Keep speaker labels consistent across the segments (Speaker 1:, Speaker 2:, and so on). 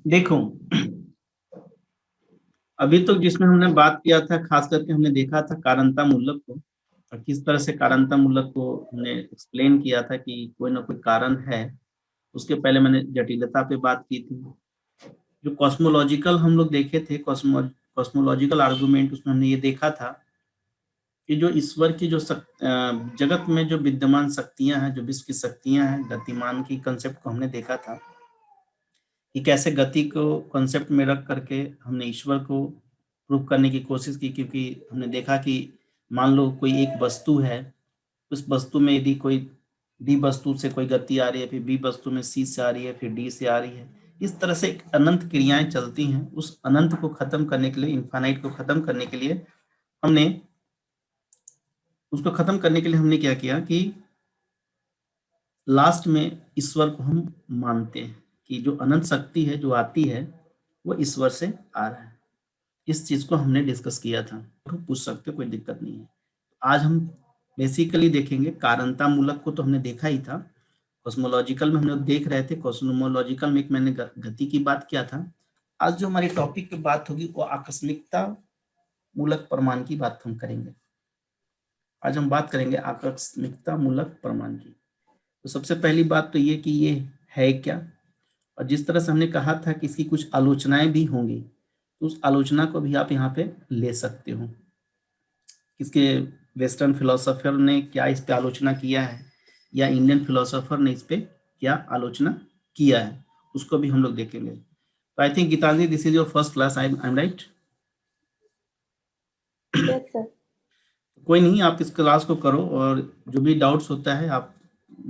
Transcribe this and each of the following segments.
Speaker 1: देखो, अभी तो जिसमें हमने बात किया था, खास करके हमने देखा था कारणता मूलक को, और किस तरह से कारणता मूलक को हमने एक्सप्लेन किया था कि कोई ना कोई कारण है। उसके पहले मैंने जटिलता पे बात की थी। जो कॉस्मोलॉजिकल हम लोग देखे थे, कॉस्मोलॉजिकल आर्गुमेंट, उसमें हमने ये देखा था कि जो ईश्वर की जो जगत में जो विद्यमान शक्तियां हैं, जो विश्व की शक्तियां हैं, गतिमान की कंसेप्ट को हमने देखा था कि कैसे गति को कॉन्सेप्ट में रख करके हमने ईश्वर को प्रूव करने की कोशिश की। क्योंकि हमने देखा कि मान लो कोई एक वस्तु है, उस वस्तु में यदि कोई डी वस्तु से कोई गति आ रही है, फिर बी वस्तु में सी से आ रही है, फिर डी से आ रही है, इस तरह से एक अनंत क्रियाएं चलती हैं। उस अनंत को खत्म करने के लिए, इनफाइनाइट को खत्म करने के लिए हमने उसको खत्म करने के लिए हमने क्या किया कि लास्ट में ईश्वर को हम मानते हैं कि जो अनंत शक्ति है जो आती है वो ईश्वर से आ रहा है। इस चीज को हमने डिस्कस किया था, तो पूछ सकते हो, कोई दिक्कत नहीं है। आज हम बेसिकली देखेंगे कारणता मूलक को, तो हमने देखा ही था। कॉस्मोलॉजिकल में हम लोग देख रहे थे, कॉस्मोलॉजिकल में एक मैंने गति की बात किया था। आज जो हमारी टॉपिक पे बात होगी वो आकस्मिकता मूलक प्रमाण की बात हम करेंगे। आज हम बात करेंगे आकस्मिकता मूलक प्रमाण की। तो सबसे पहली बात तो ये कि ये है क्या, और जिस तरह से हमने कहा था कि इसकी कुछ आलोचनाएं भी होंगी, तो उस आलोचना को भी आप यहाँ पे ले सकते हो। किसके वेस्टर्न फिलोसोफर ने क्या इस पे आलोचना किया है, या इंडियन फिलोसोफर ने इस पे क्या आलोचना किया है, उसको भी हम लोग देखेंगे। तो I think Geetanjali, this is your first class, I am right?
Speaker 2: Yes sir.
Speaker 1: कोई नहीं, आप इस क्लास को करो, और जो भी डाउट्स होता है आप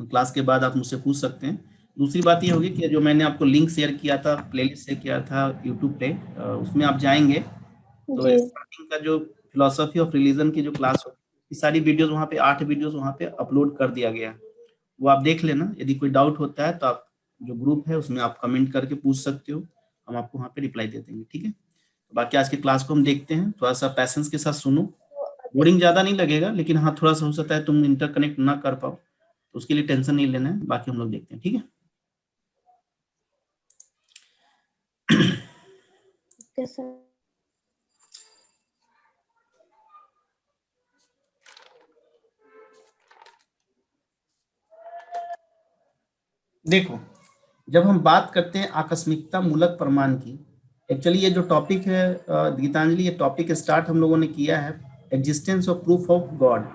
Speaker 1: क्लास के बाद आप मुझसे पूछ सकते हैं। दूसरी बात ये होगी कि जो मैंने आपको लिंक शेयर किया था, प्लेलिस्ट शेयर किया था यूट्यूब पे, उसमें आप जाएंगे तो
Speaker 2: जी
Speaker 1: स्टार्टिंग का जो फिलोसफी ऑफ रिलीजन की जो क्लास होती है, ये सारी वीडियोस वहाँ पे 8 वीडियोस वहाँ पे अपलोड कर दिया गया है। वो आप देख लेना। यदि कोई डाउट होता है तो आप जो ग्रुप है उसमें आप कमेंट करके पूछ सकते हो, हम आपको वहाँ पे रिप्लाई दे देंगे, ठीक है? तो बाकी आज की क्लास को हम देखते हैं, थोड़ा सा पैसेंस के साथ सुनो।
Speaker 2: तो अभी
Speaker 1: बोरिंग ज्यादा नहीं लगेगा, लेकिन हाँ थोड़ा सा हो सकता है तुम इंटरकनेक्ट ना कर पाओ, तो उसके लिए टेंशन नहीं लेना है। बाकी हम लोग देखते हैं, ठीक है?
Speaker 2: Yes sir.
Speaker 1: देखो, जब हम बात करते हैं आकस्मिकता मूलक प्रमाण की, एक्चुअली ये जो टॉपिक है गीतांजलि, ये टॉपिक स्टार्ट हम लोगों ने किया है existence of proof of God.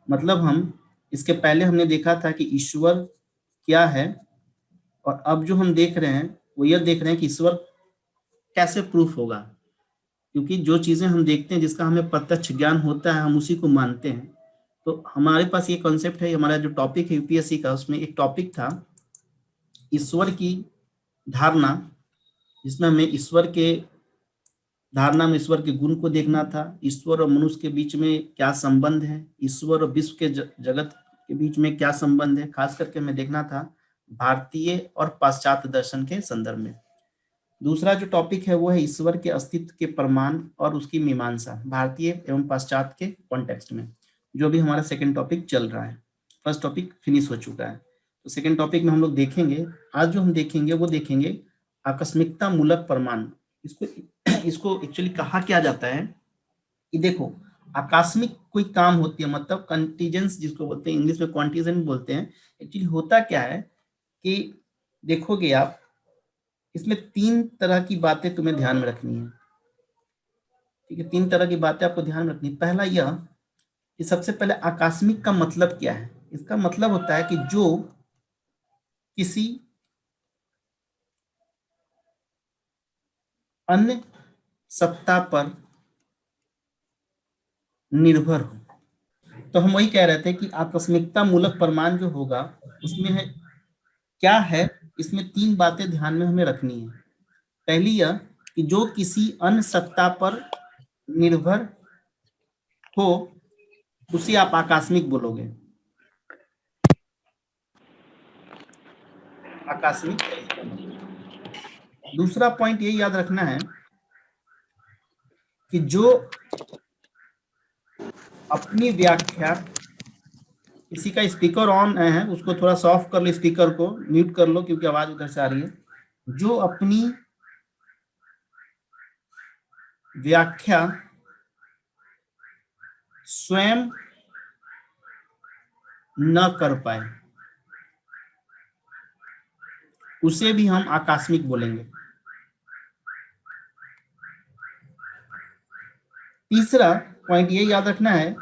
Speaker 1: मतलब हम इसके पहले हमने देखा था कि ईश्वर क्या है, और अब जो हम देख रहे हैं वो यह देख रहे हैं कि ईश्वर कैसे प्रूफ होगा। क्योंकि जो चीजें हम देखते हैं, जिसका हमें प्रत्यक्ष ज्ञान होता है, हम उसी को मानते हैं। तो हमारे पास ये कॉन्सेप्ट है, हमारा जो टॉपिक है यूपीएससी का, उसमें एक टॉपिक था ईश्वर की धारणा, जिसमें हमें ईश्वर के धारणा में ईश्वर के गुण को देखना था, ईश्वर और मनुष्य के बीच में क्या संबंध है, ईश्वर और विश्व के जगत के बीच में क्या संबंध है। खास करके हमें देखना था भारतीय और पाश्चात्य दर्शन के संदर्भ में। दूसरा जो टॉपिक है वो है ईश्वर के अस्तित्व के प्रमाण और उसकी मीमांसा, भारतीय एवं पाश्चात्य के कॉन्टेक्स्ट में। जो भी हमारा सेकंड टॉपिक चल रहा है, फर्स्ट टॉपिक फिनिश हो चुका है, तो सेकंड टॉपिक में हम लोग देखेंगे। आज जो हम देखेंगे वो देखेंगे आकस्मिकता मूलक प्रमाण। इसको इसको एक्चुअली कहा क्या जाता है कि देखो, आकस्मिक कोई काम होती है, मतलब कंटीजेंस जिसको बोलते हैं, इंग्लिश में कॉन्टीजेंट बोलते हैं। एक्चुअली होता क्या है कि देखोगे आप, इसमें 3 तरह की बातें तुम्हें ध्यान में रखनी है, ठीक है? 3 तरह की बातें आपको ध्यान में रखनी है। पहला यह कि सबसे पहले आकस्मिक का मतलब क्या है। इसका मतलब होता है कि जो किसी अन्य सत्ता पर निर्भर हो। तो हम वही कह रहे थे कि आकस्मिकता मूलक प्रमाण जो होगा उसमें है क्या है, इसमें 3 बातें ध्यान में हमें रखनी है। पहली यह कि जो किसी अन्य सत्ता पर निर्भर हो, उसे आप आकस्मिक बोलोगे, आकस्मिक है इसका मतलब। दूसरा पॉइंट ये याद रखना है कि जो अपनी व्याख्या, किसी का स्पीकर ऑन है, उसको थोड़ा सॉफ्ट कर लो, स्पीकर को म्यूट कर लो क्योंकि आवाज उधर से आ रही है। जो अपनी व्याख्या स्वयं न कर पाए उसे भी हम आकस्मिक बोलेंगे। तीसरा पॉइंट ये याद रखना है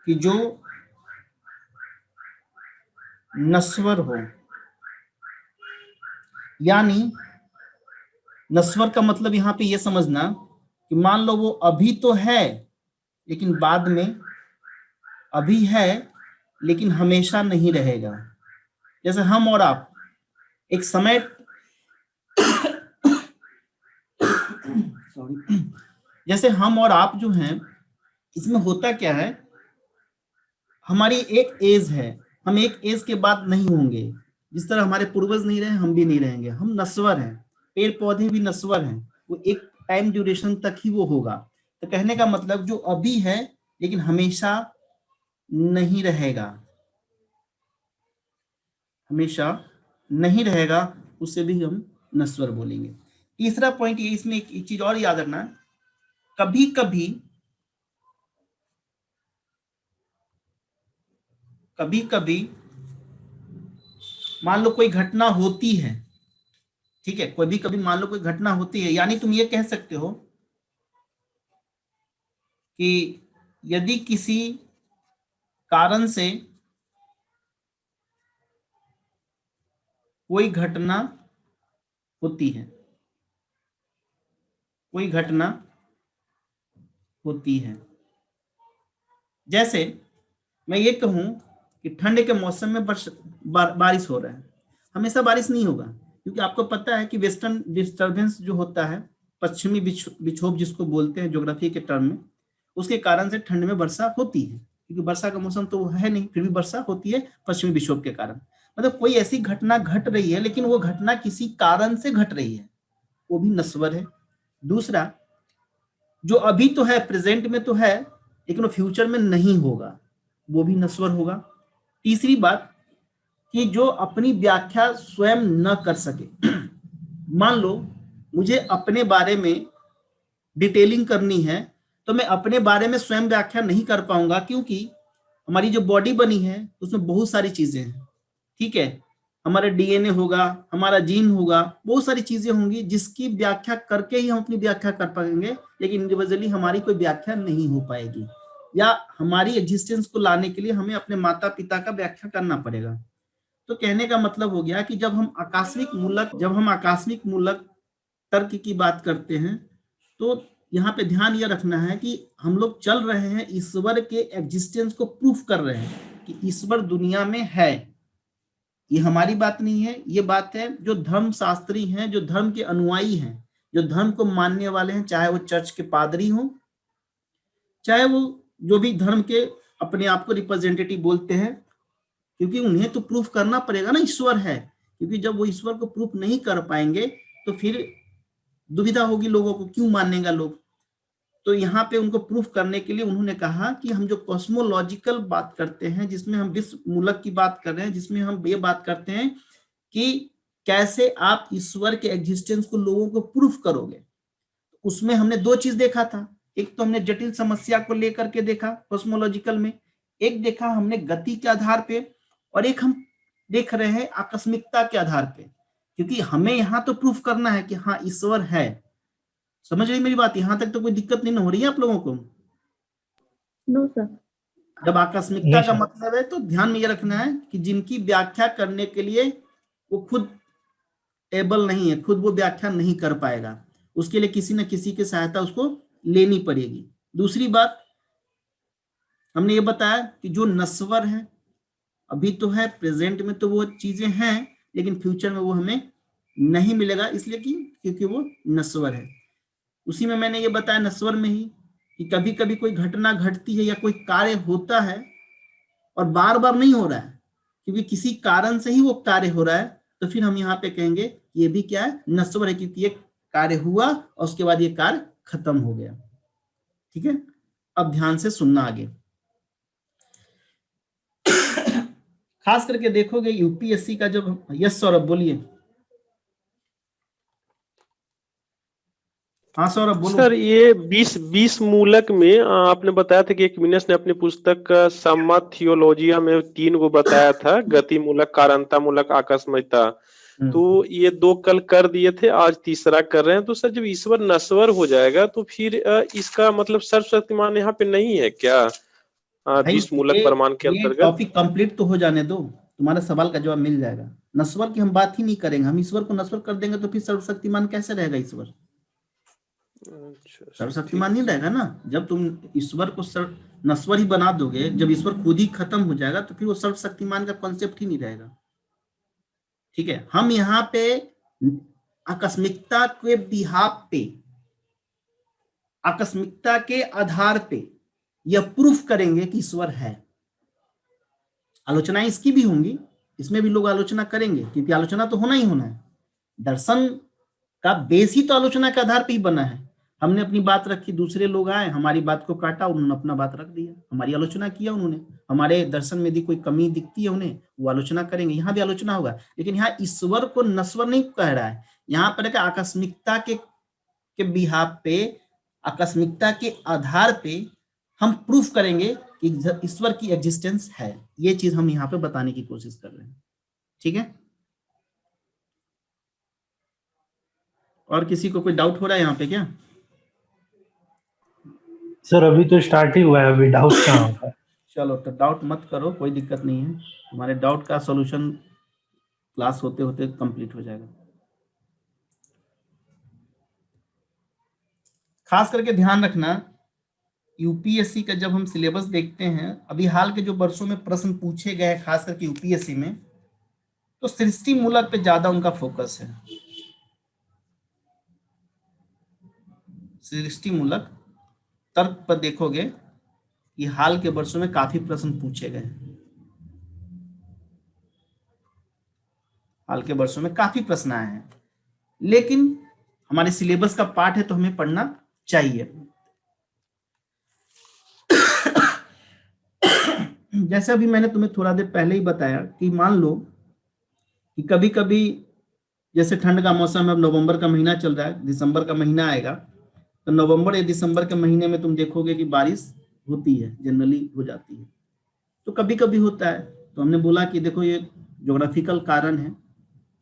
Speaker 1: कि जो नश्वर हो, यानी नश्वर का मतलब यहां पे ये समझना कि मान लो वो अभी तो है लेकिन बाद में, अभी है लेकिन हमेशा नहीं रहेगा। जैसे हम और आप एक समय सॉरी जैसे हम और आप जो हैं, इसमें होता क्या है, हमारी एक एज है, हम एक एज के बाद नहीं होंगे। जिस तरह हमारे पूर्वज नहीं रहे हम भी नहीं रहेंगे, हम नश्वर हैं, पेड़ पौधे भी नश्वर हैं, वो एक टाइम ड्यूरेशन तक ही वो होगा। तो कहने का मतलब जो अभी है लेकिन हमेशा नहीं रहेगा, हमेशा नहीं रहेगा, उसे भी हम नश्वर बोलेंगे। तीसरा पॉइंट ये, इसमें एक चीज और याद रखना, कभी कभी कभी कभी मान लो कोई घटना होती है, ठीक है, कभी कभी मान लो कोई घटना होती है, यानी तुम ये कह सकते हो कि यदि किसी कारण से कोई घटना होती है, कोई घटना होती है, जैसे मैं ये कहूं कि ठंड के मौसम में बारिश हो रहा है। हमेशा बारिश नहीं होगा, क्योंकि आपको पता है कि वेस्टर्न डिस्टर्बेंस जो होता है, पश्चिमी विक्षोभ जिसको बोलते हैं ज्योग्राफी के टर्म में, उसके कारण से ठंड में वर्षा होती है, क्योंकि वर्षा का मौसम तो है नहीं, फिर भी वर्षा होती है पश्चिमी विक्षोभ के कारण। मतलब कोई ऐसी घटना घट रही है लेकिन वो घटना किसी कारण से घट रही है, वो भी नश्वर है। दूसरा, जो अभी तो है, प्रेजेंट में तो है लेकिन वो फ्यूचर में नहीं होगा, वो भी नश्वर होगा। तीसरी बात कि जो अपनी व्याख्या स्वयं न कर सके। मान लो मुझे अपने बारे में डिटेलिंग करनी है, तो मैं अपने बारे में स्वयं व्याख्या नहीं कर पाऊंगा, क्योंकि हमारी जो बॉडी बनी है उसमें बहुत सारी चीजें हैं, ठीक है, हमारा डीएनए होगा, हमारा जीन होगा, बहुत सारी चीजें होंगी जिसकी व्याख्या करके ही हम अपनी व्याख्या कर पाएंगे, लेकिन इंडिविजुअली हमारी कोई व्याख्या नहीं हो पाएगी, या हमारी एग्जिस्टेंस को लाने के लिए हमें अपने माता पिता का व्याख्या करना पड़ेगा। तो कहने का मतलब हो गया कि जब हम आकस्मिक मूलक तर्क की बात करते हैं, तो यहाँ पे ध्यान यह रखना है कि हम लोग चल रहे हैं ईश्वर के एग्जिस्टेंस को प्रूफ कर रहे हैं कि ईश्वर दुनिया में है। ये हमारी बात नहीं है, ये बात है जो धर्म शास्त्री हैं, जो धर्म के अनुयायी हैं, जो धर्म को मानने वाले हैं, चाहे वो चर्च के पादरी हों, चाहे वो जो भी धर्म के अपने आप को रिप्रेजेंटेटिव बोलते हैं, क्योंकि उन्हें तो प्रूफ करना पड़ेगा ना ईश्वर है, क्योंकि जब वो ईश्वर को प्रूफ नहीं कर पाएंगे तो फिर दुविधा होगी लोगों को, क्यों मानेगा लोग। तो यहाँ पे उनको प्रूफ करने के लिए उन्होंने कहा कि हम जो कॉस्मोलॉजिकल बात करते हैं, जिसमें हम विश्व मूलक की बात कर रहे हैं, जिसमें हम ये बात करते हैं कि कैसे आप ईश्वर के एग्जिस्टेंस को लोगों को प्रूफ करोगे, उसमें हमने दो चीज देखा था। एक तो हमने जटिल समस्या को लेकर के देखा कॉस्मोलॉजिकल में, एक देखा हमने गति के आधार पे, और एक हम देख रहे हैं आकस्मिकता के आधार पे, क्योंकि हमें यहाँ तो प्रूफ करना है कि हाँ ईश्वर है। समझ रही मेरी बात, यहां तक तो कोई दिक्कत नहीं हो रही है आप लोगों को?
Speaker 2: No sir.
Speaker 1: जब आकस्मिकता का मतलब है तो ध्यान में ये रखना है कि जिनकी व्याख्या करने के लिए वो खुद एबल नहीं है, खुद वो व्याख्या नहीं कर पाएगा, उसके लिए किसी न किसी की सहायता उसको लेनी पड़ेगी। दूसरी बात हमने ये बताया कि जो नश्वर है, अभी तो है, प्रेजेंट में तो वो चीजें हैं लेकिन फ्यूचर में वो हमें नहीं मिलेगा, इसलिए कि क्योंकि वो नश्वर है। उसी में मैंने ये बताया नश्वर में ही कि कभी कभी कोई घटना घटती है या कोई कार्य होता है और बार बार नहीं हो रहा है, क्योंकि किसी कारण से ही वो कार्य हो रहा है, तो फिर हम यहाँ पे कहेंगे ये भी क्या है, नश्वर है, क्योंकि ये कार्य हुआ और उसके बाद ये कार्य खत्म हो गया। ठीक है, अब ध्यान से सुनना आगे। खास करके देखोगे यूपीएससी का जब, यस सौरभ बोलिए। हाँ सौरभ बोलो।
Speaker 3: सर ये 20 मूलक में आपने बताया था कि एक्विनस ने अपनी पुस्तक सम्मा थियोलॉजिया में 3 को बताया था, गति मूलक, कारणता मूलक, आकस्मिकता। तो ये 2 कल कर दिए थे, आज तीसरा कर रहे हैं। तो सर जब ईश्वर नश्वर हो जाएगा तो फिर इसका मतलब सर्वशक्तिमान यहाँ पे नहीं है क्या
Speaker 1: भाई
Speaker 3: 20 मूलक प्रमाण के
Speaker 1: ये
Speaker 3: अंतर्गत?
Speaker 1: टॉपिक कंप्लीट तो हो जाने दो, तुम्हारे सवाल का जवाब मिल जाएगा। नस्वर की हम बात ही नहीं करेंगे, हम ईश्वर को नस्वर कर देंगे तो फिर सर्वशक्तिमान कैसे रहेगा ईश्वर?
Speaker 3: अच्छा सर,
Speaker 1: सर्वशक्तिमान
Speaker 3: ठीक
Speaker 1: नहीं
Speaker 3: है।
Speaker 1: रहेगा ना। जब तुम ईश्वर को नश्वर ही बना दोगे, जब ईश्वर खुद ही खत्म हो जाएगा तो फिर वो सर्वशक्तिमान का कॉन्सेप्ट ही नहीं रहेगा। ठीक है, हम यहाँ पे आकस्मिकता के बिहाफ पे, आकस्मिकता के आधार पे यह प्रूफ करेंगे कि ईश्वर है। आलोचनाएं इसकी भी होंगी, इसमें भी लोग आलोचना करेंगे, क्योंकि आलोचना तो होना ही होना है। दर्शन का बेस ही तो आलोचना के आधार पे ही बना है। हमने अपनी बात रखी, दूसरे लोग आए, हमारी बात को काटा, उन्होंने अपना बात रख दिया, हमारी आलोचना किया उन्होंने। हमारे दर्शन में यदि कोई कमी दिखती है उन्हें, वो आलोचना करेंगे, यहाँ भी आलोचना होगा। लेकिन यहाँ ईश्वर को नश्वर नहीं कह रहा है, यहाँ पर आकस्मिकता के बिहाफ पे, आकस्मिकता के आधार पे हम प्रूफ करेंगे कि ईश्वर की एग्जिस्टेंस है। ये चीज हम यहाँ पे बताने की कोशिश कर रहे हैं। ठीक है, और किसी को कोई डाउट हो रहा है यहाँ पे क्या?
Speaker 4: सर अभी तो स्टार्ट ही हुआ है, अभी डाउट कहाँ होगा।
Speaker 1: चलो तो डाउट मत करो, कोई दिक्कत नहीं है, तुम्हारे डाउट का सॉल्यूशन क्लास होते होते कंप्लीट हो जाएगा। खास करके ध्यान रखना, यूपीएससी का जब हम सिलेबस देखते हैं, अभी हाल के जो वर्षों में प्रश्न पूछे गए खास करके यूपीएससी में, तो सृष्टि मूलक पे ज्यादा उनका फोकस है। सृष्टि मूलक तर्क पर देखोगे कि हाल के वर्षों में काफी प्रश्न पूछे गए हैं, हाल के वर्षों में काफी प्रश्न आए हैं, लेकिन हमारे सिलेबस का पार्ट है तो हमें पढ़ना चाहिए। जैसे अभी मैंने तुम्हें थोड़ा देर पहले ही बताया कि मान लो कि कभी कभी जैसे ठंड का मौसम है, अब नवंबर का महीना चल रहा है, दिसंबर का महीना आएगा, तो नवंबर या दिसंबर के महीने में तुम देखोगे कि बारिश होती है, जनरली हो जाती है। तो कभी कभी होता है, तो हमने बोला कि देखो ये ज्योग्राफिकल कारण है,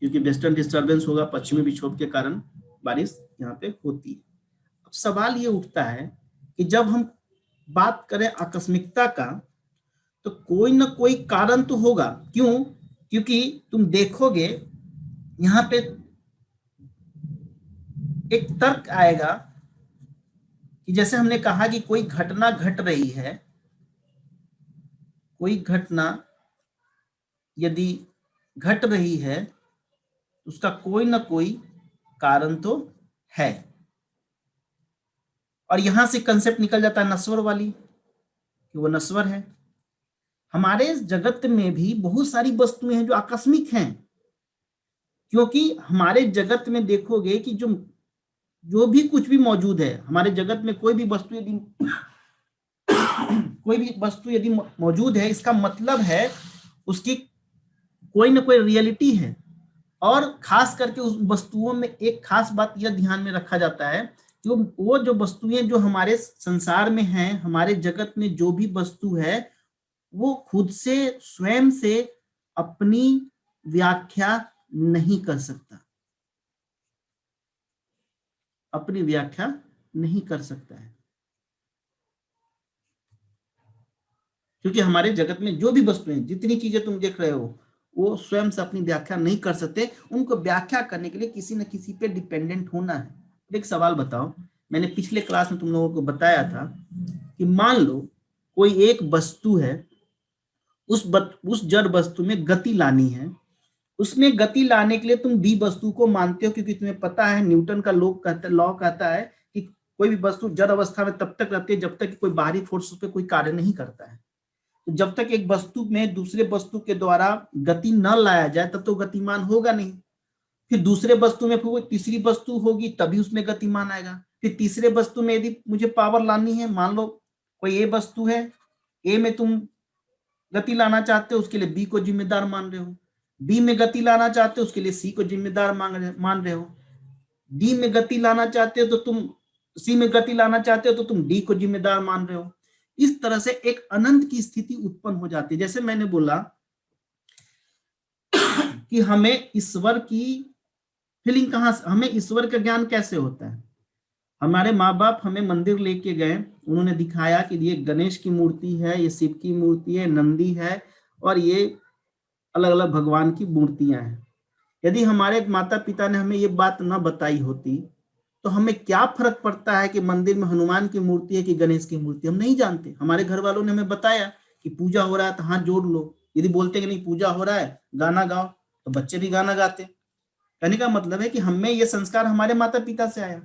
Speaker 1: क्योंकि वेस्टर्न डिस्टर्बेंस होगा, पश्चिमी विक्षोभ के कारण बारिश यहाँ पे होती है। अब सवाल ये उठता है कि जब हम बात करें आकस्मिकता का, तो कोई ना कोई कारण तो होगा। क्यों? क्योंकि तुम देखोगे यहाँ पे एक तर्क आएगा कि जैसे हमने कहा कि कोई घटना घट रही है, कोई घटना यदि घट रही है तो उसका कोई ना कोई कारण तो है, और यहां से कंसेप्ट निकल जाता है नश्वर वाली, कि वो नश्वर है। हमारे जगत में भी बहुत सारी वस्तुएं हैं जो आकस्मिक हैं, क्योंकि हमारे जगत में देखोगे कि जो भी कुछ भी मौजूद है हमारे जगत में, कोई भी वस्तु यदि मौजूद है, इसका मतलब है उसकी कोई ना कोई रियलिटी है। और खास करके उस वस्तुओं में एक खास बात यह ध्यान में रखा जाता है कि वो जो वस्तुएं जो हमारे संसार में हैं, हमारे जगत में जो भी वस्तु है, वो खुद से स्वयं से अपनी व्याख्या नहीं कर सकता, अपनी व्याख्या नहीं कर सकता है। क्योंकि हमारे जगत में जो भी वस्तुएं, जितनी चीजें तुम देख रहे हो, वो स्वयं से अपनी व्याख्या नहीं कर सकते। उनको व्याख्या करने के लिए किसी न किसी पे डिपेंडेंट होना है। एक सवाल बताओ, मैंने पिछले क्लास में तुम लोगों को बताया था कि मान लो कोई एक वस्तु है, उस जड़ वस्तु में गति लानी है, उसमें गति लाने के लिए तुम बी वस्तु को मानते हो, क्योंकि तुम्हें पता है न्यूटन का लॉ कहता है कि कोई भी वस्तु जड़ अवस्था में तब तक रहती है जब तक कि कोई बाहरी फोर्स उस पर कोई कार्य नहीं करता है। तो जब तक एक वस्तु में दूसरे वस्तु के द्वारा गति न लाया जाए तब तो गतिमान होगा नहीं। फिर दूसरे वस्तु में फिर तीसरी वस्तु होगी, तभी उसमें गतिमान आएगा। फिर तीसरे वस्तु में यदि मुझे पावर लानी है, मान लो कोई ए वस्तु है, ए में तुम गति लाना चाहते हो, उसके लिए बी को जिम्मेदार मान रहे हो। बी में गति लाना चाहते हो, उसके लिए सी को जिम्मेदार मान रहे हो। डी में गति लाना चाहते हो तो तुम सी में गति लाना चाहते हो तो तुम डी को जिम्मेदार मान रहे हो। इस तरह से एक अनंत की स्थिति उत्पन्न हो जाती है। जैसे मैंने बोला कि हमें ईश्वर की फीलिंग कहां से, हमें ईश्वर का ज्ञान कैसे होता है। हमारे माँ बाप हमें मंदिर लेके गए, उन्होंने दिखाया कि ये गणेश की मूर्ति है, ये शिव की मूर्ति है, नंदी है और ये अलग अलग भगवान की मूर्तियां हैं। यदि हमारे माता पिता ने हमें ये बात न बताई होती तो हमें क्या फर्क पड़ता है कि मंदिर में हनुमान की मूर्ति है कि गणेश की मूर्ति, हम नहीं जानते। हमारे घर वालों ने हमें बताया कि पूजा हो रहा है तो हाथ जोड़ लो। यदि बोलते कि नहीं पूजा हो रहा है गाना गाओ तो बच्चे भी गाना गाते। कहने का मतलब है कि हमें ये संस्कार हमारे माता पिता से आया।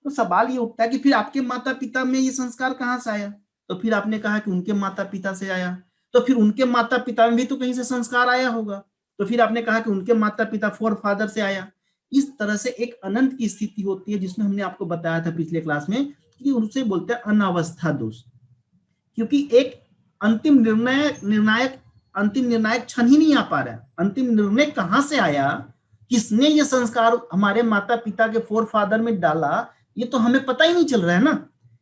Speaker 1: तो सवाल ये उठता है कि फिर आपके माता पिता में ये संस्कार कहाँ से आया। तो फिर आपने कहा कि उनके माता पिता से आया, तो फिर उनके माता पिता में भी तो कहीं से संस्कार आया होगा। तो फिर आपने कहा कि उनके माता पिता फोर फादर से आया। इस तरह से एक अनंत की स्थिति होती है जिसमें हमने आपको बताया था पिछले क्लास में कि उनसे बोलते हैं अनावस्था दोष। क्योंकि एक अंतिम निर्णायक क्षण ही नहीं आ पा रहा है। अंतिम निर्णय कहां से आया, किसने ये संस्कार हमारे माता पिता के फोर फादर में डाला, ये तो हमें पता ही नहीं चल रहा है ना।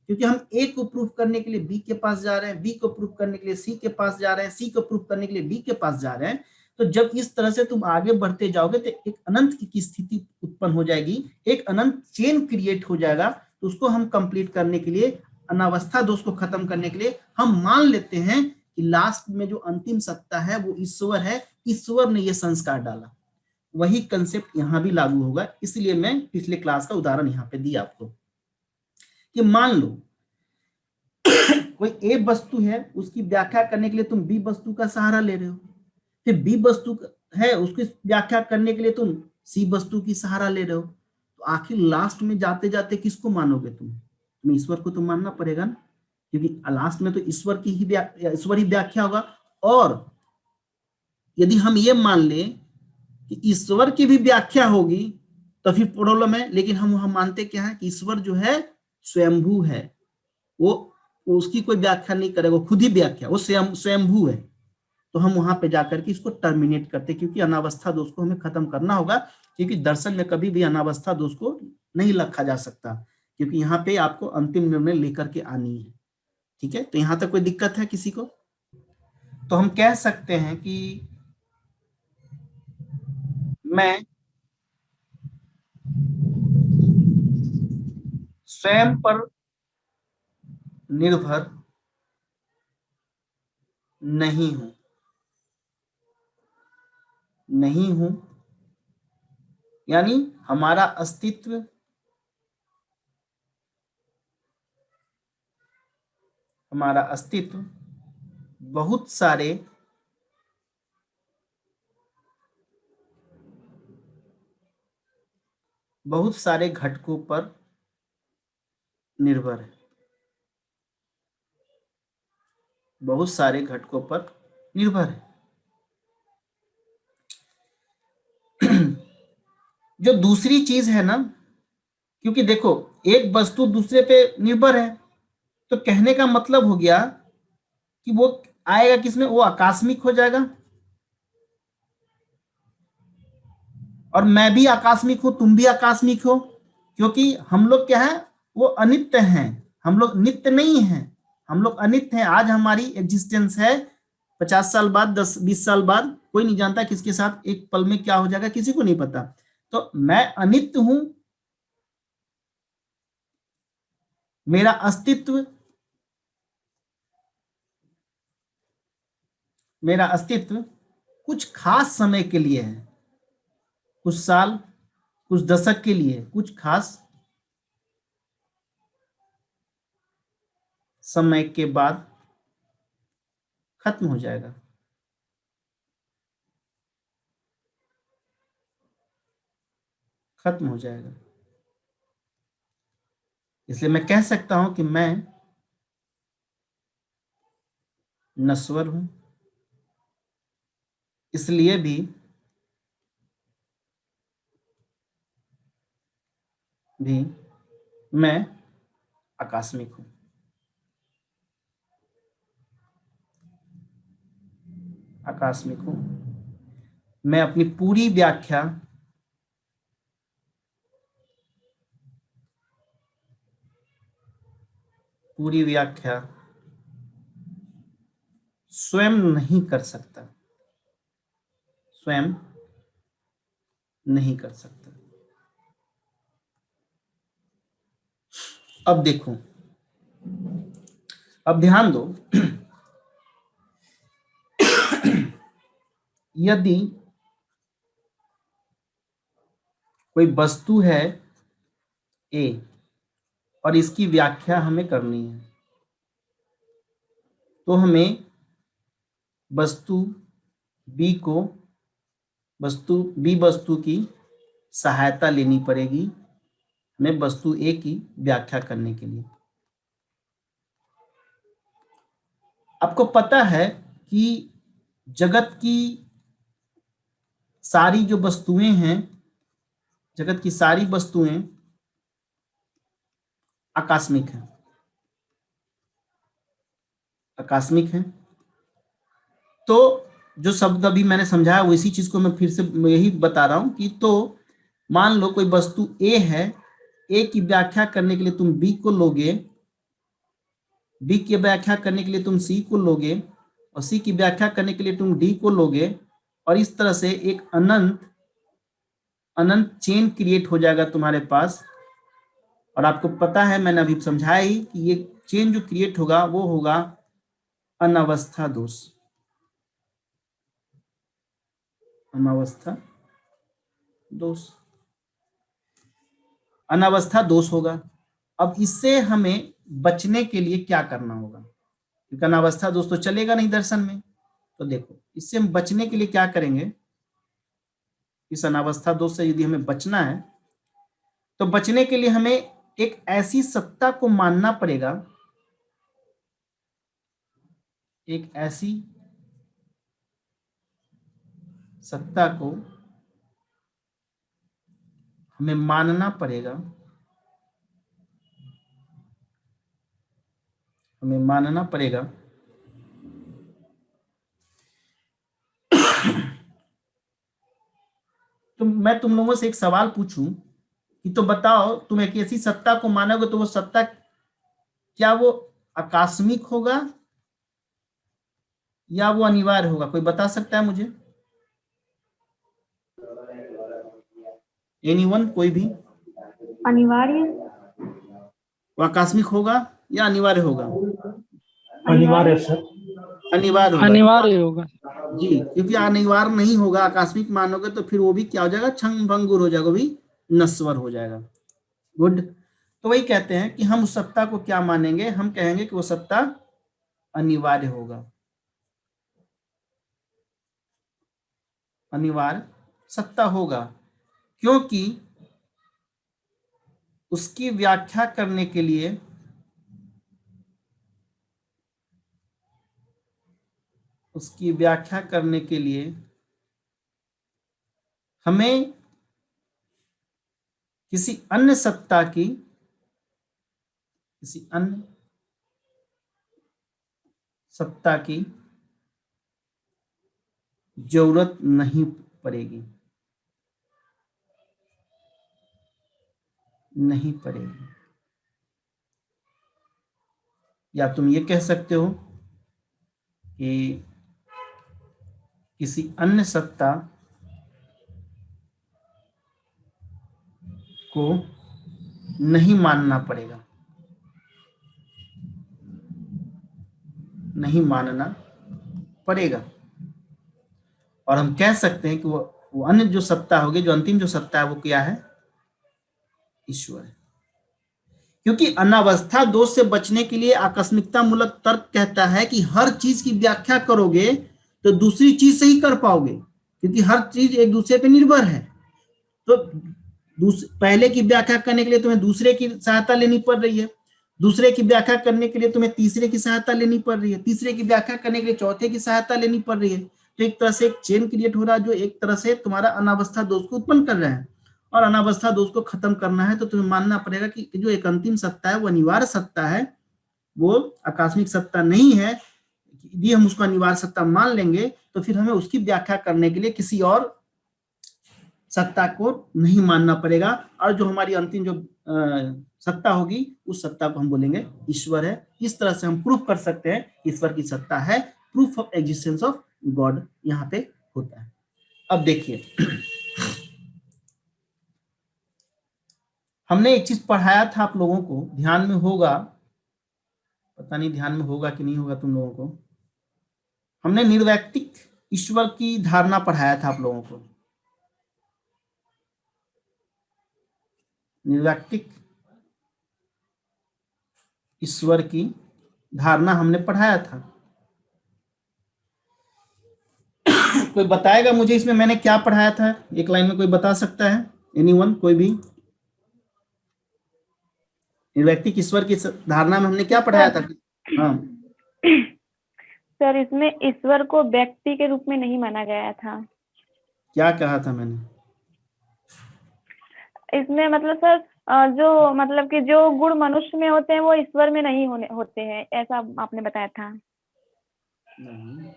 Speaker 1: क्योंकि हम ए को प्रूफ करने के लिए बी के पास जा रहे हैं, बी को प्रूफ करने के लिए सी के पास जा रहे हैं, सी को प्रूफ करने के लिए डी के पास जा रहे हैं। तो जब इस तरह से तुम आगे बढ़ते जाओगे तो एक अनंत की स्थिति उत्पन्न हो जाएगी, एक अनंत चेन क्रिएट हो जाएगा। तो उसको हम कंप्लीट करने के लिए, अनावस्था दोष को खत्म करने के लिए हम मान लेते हैं कि लास्ट में जो अंतिम सत्ता है वो ईश्वर है, ईश्वर ने ये संस्कार डाला। वही कंसेप्ट यहां भी लागू होगा। इसलिए मैं पिछले क्लास का उदाहरण यहां पे दिया आपको कि मान लो कोई ए वस्तु है, उसकी व्याख्या करने के लिए तुम बी वस्तु का सहारा ले रहे हो, फिर बी वस्तु है उसकी व्याख्या करने के लिए तुम सी वस्तु की सहारा ले रहे हो। तो आखिर लास्ट में जाते जाते किसको मानोगे तुम्हें ईश्वर को तो मानना पड़ेगा ना, क्योंकि लास्ट में तो ईश्वर ही व्याख्या होगा। और यदि हम ये मान लें कि ईश्वर की भी व्याख्या होगी तो फिर प्रॉब्लम है। लेकिन हम मानते क्या है कि ईश्वर जो है स्वयंभू है, वो उसकी कोई व्याख्या नहीं करेगा, खुद ही व्याख्या, वो स्वयंभू है। तो हम वहां पे जाकर के इसको टर्मिनेट करते, क्योंकि अनावस्था दोष को हमें खत्म करना होगा। क्योंकि दर्शन में कभी भी अनावस्था दोष को नहीं रखा जा सकता, क्योंकि यहाँ पे आपको अंतिम निर्णय लेकर के आनी है। ठीक है, तो यहाँ तक कोई दिक्कत है किसी को? तो हम कह सकते हैं कि मैं स्वयं पर निर्भर नहीं हूं, यानी हमारा अस्तित्व बहुत सारे घटकों पर निर्भर है, बहुत सारे घटकों पर निर्भर है। जो दूसरी चीज है ना, क्योंकि देखो एक वस्तु दूसरे पे निर्भर है, तो कहने का मतलब हो गया कि वो आएगा किसमें, वो आकस्मिक हो जाएगा। और मैं भी आकस्मिक हूं, तुम भी आकस्मिक हो, क्योंकि हम लोग क्या है, वो अनित्य हैं, हम लोग नित्य नहीं हैं, हम लोग अनित्य हैं। आज हमारी एग्जिस्टेंस है, 50 साल बाद, 10-20 साल बाद कोई नहीं जानता किसके साथ एक पल में क्या हो जाएगा, किसी को नहीं पता। तो मैं अनित्य हूं, मेरा अस्तित्व कुछ खास समय के लिए है, कुछ साल, कुछ दशक के लिए, कुछ खास समय के बाद खत्म हो जाएगा। इसलिए मैं कह सकता हूं कि मैं नश्वर हूं, इसलिए भी मैं आकस्मिक हूं। मैं अपनी पूरी व्याख्या पूरी व्याख्या स्वयं नहीं कर सकता, स्वयं नहीं कर सकता। अब देखो, अब ध्यान दो, यदि कोई वस्तु है ए और इसकी व्याख्या हमें करनी है, तो हमें वस्तु बी वस्तु की सहायता लेनी पड़ेगी हमें वस्तु ए की व्याख्या करने के लिए। आपको पता है कि जगत की सारी जो वस्तुएं हैं, जगत की सारी वस्तुएं आकस्मिक हैं, आकस्मिक हैं। तो जो शब्द अभी मैंने समझाया वो इसी चीज को मैं फिर से यही बता रहा हूं कि तो मान लो कोई वस्तु ए है, ए की व्याख्या करने के लिए तुम बी को लोगे, बी की व्याख्या करने के लिए तुम सी को लोगे, और सी की व्याख्या करने के लिए तुम डी को लोगे, और इस तरह से एक अनंत अनंत चेन क्रिएट हो जाएगा तुम्हारे पास। और आपको पता है, मैंने अभी समझाया ही कि ये चेन जो क्रिएट होगा वो होगा अनावस्था दोष, अनावस्था दोष, अनावस्था दोष होगा। अब इससे हमें बचने के लिए क्या करना होगा, क्योंकि अनावस्था दोष तो चलेगा नहीं दर्शन में। तो देखो, इससे हम बचने के लिए क्या करेंगे, इस अनावस्था दोष से यदि हमें बचना है तो बचने के लिए हमें एक ऐसी सत्ता को मानना पड़ेगा, एक ऐसी सत्ता को हमें मानना पड़ेगा, हमें मानना पड़ेगा तो मैं तुम लोगों से एक सवाल पूछूं कि तो बताओ, तुम एक ऐसी सत्ता को मानोगे तो वो सत्ता क्या वो आकस्मिक होगा या वो अनिवार्य होगा? कोई बता सकता है मुझे? एनीवन, कोई भी?
Speaker 2: अनिवार्य।
Speaker 1: वो आकस्मिक होगा या अनिवार्य होगा?
Speaker 4: अनिवार्य सर,
Speaker 1: अनिवार्य होगा।
Speaker 5: अनिवार्य होगा
Speaker 1: जी, क्योंकि अनिवार्य नहीं होगा, आकस्मिक मानोगे तो फिर वो भी क्या हो जाएगा, क्षण भंगुर हो जाएगा, वो भी नश्वर हो जाएगा। गुड। तो वही कहते हैं कि हम उस सत्ता को क्या मानेंगे, हम कहेंगे कि वो सत्ता अनिवार्य होगा, अनिवार्य सत्ता होगा, क्योंकि उसकी व्याख्या करने के लिए हमें किसी अन्य सत्ता की जरूरत नहीं पड़ेगी, नहीं पड़ेगी। या तुम ये कह सकते हो कि किसी अन्य सत्ता को नहीं मानना पड़ेगा, नहीं मानना पड़ेगा। और हम कह सकते हैं कि वो अन्य जो सत्ता होगी, जो अंतिम जो सत्ता है, वो क्या है? ईश्वर है। क्योंकि अनावस्था दोष से बचने के लिए आकस्मिकता मूलक तर्क कहता है कि हर चीज की व्याख्या करोगे तो दूसरी चीज से ही कर पाओगे, क्योंकि हर चीज एक दूसरे पे निर्भर है। तो पहले की व्याख्या करने के लिए तुम्हें दूसरे की सहायता लेनी पड़ रही है, दूसरे की व्याख्या करने के लिए तुम्हें तीसरे की सहायता लेनी पड़ रही है, तीसरे की व्याख्या करने के लिए चौथे की सहायता लेनी पड़ रही है। तो एक तरह से एक चेन क्रिएट हो रहा है, जो एक तरह से तुम्हारा अनावस्था दोष को उत्पन्न कर रहा है। और अनावस्था दोष को खत्म करना है तो तुम्हें मानना पड़ेगा कि जो एक अंतिम सत्ता है वो अनिवार्य सत्ता है, वो आकस्मिक सत्ता नहीं है। यदि हम उसको अनिवार्य सत्ता मान लेंगे तो फिर हमें उसकी व्याख्या करने के लिए किसी और सत्ता को नहीं मानना पड़ेगा, और जो हमारी अंतिम जो सत्ता होगी उस सत्ता को हम बोलेंगे ईश्वर है। इस तरह से हम प्रूफ कर सकते हैं ईश्वर की सत्ता है, proof of existence of God यहाँ पे होता है। अब देखिए हमने एक चीज पढ़ाया था आप लोगों को, ध्यान में होगा, पता नहीं ध्यान में होगा कि नहीं होगा तुम लोगों को। हमने निर्वैयक्तिक ईश्वर की धारणा पढ़ाया था आप लोगों को, निर्वैयक्तिक ईश्वर की धारणा हमने पढ़ाया था। कोई बताएगा मुझे इसमें मैंने क्या पढ़ाया था? एक लाइन में कोई बता सकता है? एनीवन, कोई भी? निर्वैयक्तिक ईश्वर की धारणा में हमने क्या पढ़ाया था? हाँ
Speaker 2: सर, इसमें ईश्वर को व्यक्ति के रूप में नहीं माना गया था।
Speaker 1: क्या कहा था मैंने?
Speaker 2: इसमें मतलब सर जो मतलब कि जो गुण मनुष्य में होते हैं वो ईश्वर में नहीं होते हैं, ऐसा आपने बताया था।
Speaker 1: नहीं,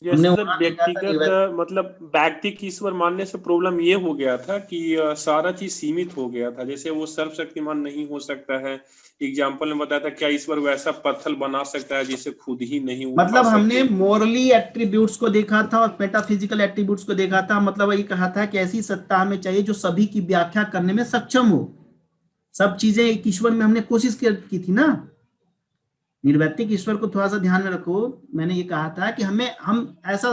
Speaker 3: जैसे व्यक्तिगत मतलब व्यक्तिक ईश्वर मानने से प्रॉब्लम ये हो गया था कि सारा चीज सीमित हो गया था। जैसे वो सर्वशक्तिमान नहीं हो सकता है, एग्जाम्पल में बताया था, क्या ईश्वर वैसा पत्थर बना सकता है जिसे खुद ही नहीं उठा
Speaker 1: मतलब हमने
Speaker 3: सकते?
Speaker 1: मोरली एट्रीब्यूट्स को देखा था और मेटाफिजिकल एट्रीब्यूट्स को देखा था। मतलब वही कहा था कि ऐसी सत्ता हमें चाहिए जो सभी की व्याख्या करने में सक्षम हो। सब चीजें एक ईश्वर में हमने कोशिश की थी ना। निर्वैयक्तिक ईश्वर को थोड़ा सा ध्यान में रखो, मैंने ये कहा था कि हम ऐसा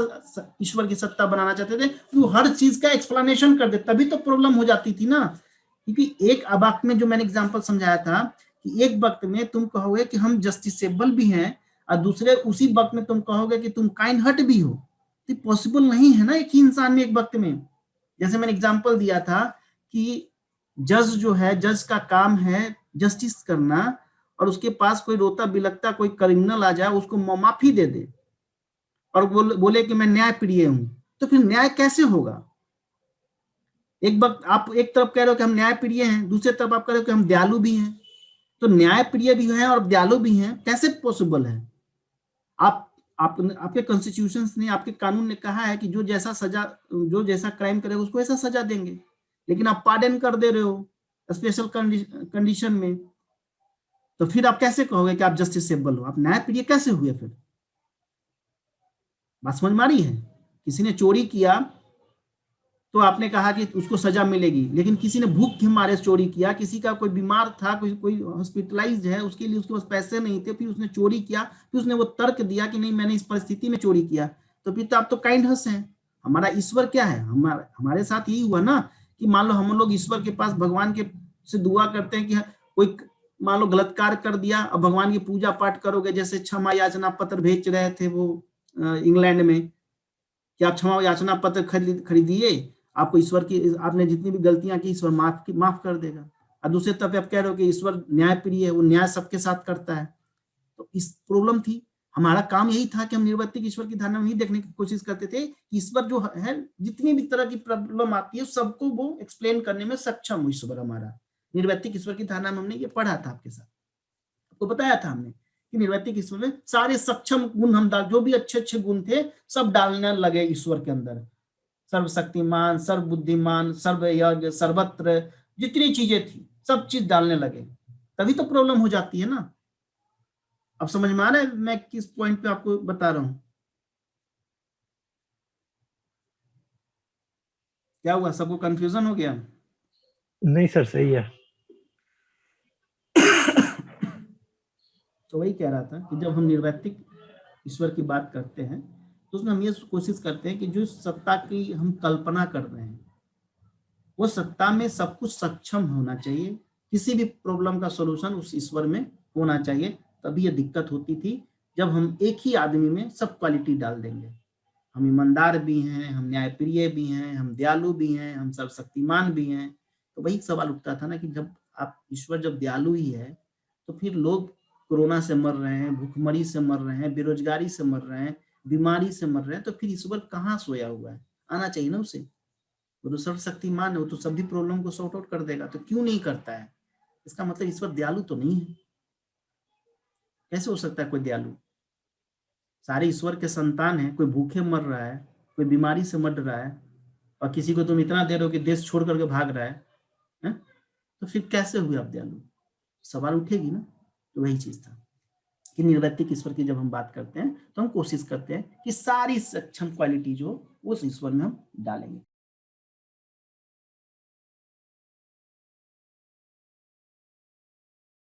Speaker 1: ईश्वर की सत्ता बनाना चाहते थे कि वो हर चीज का एक्सप्लेनेशन कर दे, तभी तो प्रॉब्लम हो जाती थी ना। क्योंकि एक वक्त में जो मैंने एग्जांपल समझाया था कि एक वक्त में तुम कहोगे कि हम जस्टिसेबल भी हैं और दूसरे उसी वक्त में तुम कहोगे कि तुम काइंड हार्ट भी हो, तो पॉसिबल नहीं है ना एक ही इंसान में एक वक्त में। जैसे मैंने एग्जांपल दिया था कि जज जो है, जज का काम है जस्टिस करना, और उसके पास कोई रोता बिलखता कोई क्रिमिनल आ जाए उसको माफी दे दे और बोले कि मैं न्याय प्रिय हूं, तो फिर न्याय कैसे होगा? एक वक्त आप एक तरफ कह रहे हो कि हम न्याय प्रिय हैं, दूसरे तरफ आप कह रहे हो कि हम दयालु भी हैं। तो न्याय प्रिय भी हैं और दयालु भी हैं, कैसे पॉसिबल है? आपके कॉन्स्टिट्यूशन ने, आपके कानून ने कहा है कि जो जैसा क्राइम करेगा उसको ऐसा सजा देंगे, लेकिन आप पार्डन कर दे रहे हो स्पेशल कंडीशन में। तो फिर आप कैसे कहोगे कि आप जस्टिसेबल हो? आप न्यायप्रिय कैसे हुए? फिर बात समझ में आ रही है? किसी ने चोरी किया तो आपने कहा कि उसको सजा मिलेगी, लेकिन किसी ने भूख के मारे चोरी किया, किसी का कोई बीमार था, कोई हॉस्पिटलाइज्ड है, उसके लिए उसके पास पैसे नहीं थे, फिर उसने चोरी किया, फिर उसने वो तर्क दिया कि नहीं मैंने इस परिस्थिति में चोरी किया, तो फिर तो आप तो काइंडनेस है। हमारा ईश्वर क्या है? हमारे साथ यही हुआ ना कि मान लो हम लोग ईश्वर के पास भगवान के से दुआ करते हैं कि कोई मान लो गलत कार्य कर दिया, अब भगवान की पूजा पाठ करोगे, जैसे क्षमा याचना पत्र भेज रहे थे वो इंग्लैंड में, कि आप क्षमा याचना पत्र खरीदिए, आपको ईश्वर की, आपने जितनी भी गलतियां की ईश्वर माफ कर देगा। और दूसरे तरफ आप कह रहे हो कि ईश्वर न्याय प्रिय है, वो न्याय सबके साथ करता है। तो इस प्रॉब्लम थी। हमारा काम यही था कि हम निर्वैयक्तिक ईश्वर की धारणा में ही देखने की कोशिश करते थे कि ईश्वर जो है जितनी भी तरह की प्रॉब्लम आती है सबको वो एक्सप्लेन करने में सक्षम हो ईश्वर हमारा। निर्वैयक्तिक ईश्वर की धारणा में हमने ये पढ़ा था आपके साथ, आपको बताया था हमने कि निर्वैयक्तिक ईश्वर में सारे सक्षम गुण हम जो भी अच्छे अच्छे गुण थे सब डालने लगे ईश्वर के अंदर। सर्वशक्तिमान, सर्वबुद्धिमान, सर्वयज्ञ, सर्वत्र, जितनी चीजें थी सब चीज डालने लगे, तभी तो प्रॉब्लम हो जाती है ना। अब समझ में आ रहा है मैं किस पॉइंट पे आपको बता रहा हूं? क्या हुआ, सबको कंफ्यूजन हो गया?
Speaker 4: नहीं सर, सही है।
Speaker 1: तो वही कह रहा था कि जब हम निर्वैयक्तिक ईश्वर की बात करते हैं तो उसमें हम ये कोशिश करते हैं कि जो सत्ता की हम कल्पना कर रहे हैं वो सत्ता में सब कुछ सक्षम होना चाहिए, किसी भी प्रॉब्लम का सॉल्यूशन उस ईश्वर में होना चाहिए। तभी ये दिक्कत होती थी जब हम एक ही आदमी में सब क्वालिटी डाल देंगे, हम ईमानदार भी हैं, हम न्यायप्रिय भी हैं, हम दयालु भी हैं, हम सर्वशक्तिमान भी हैं। तो वही सवाल उठता था ना कि जब आप ईश्वर जब दयालु ही है तो फिर लोग कोरोना से मर रहे हैं, भूखमरी से मर रहे हैं, बेरोजगारी से मर रहे हैं, बीमारी से मर रहे हैं, तो फिर ईश्वर कहाँ सोया हुआ है? आना चाहिए ना उसे। वो तो सर्वशक्तिमान है, वो तो सभी प्रॉब्लम को सॉर्ट आउट कर देगा, तो क्यों नहीं करता है? इसका मतलब ईश्वर दयालु तो नहीं है। कैसे हो सकता है कोई दयालु? सारे ईश्वर के संतान हैं, कोई भूखे मर रहा है, कोई बीमारी से मर रहा है, और किसी को तुम इतना दे रहे हो कि देश छोड़ करके भाग रहा है? तो फिर कैसे हुए आप दयालु? सवाल उठेगी ना। तो वही चीज था कि निर्वैतिक ईश्वर की जब हम बात करते हैं तो हम कोशिश करते हैं कि सारी सक्षम क्वालिटी जो उस ईश्वर में हम डालेंगे।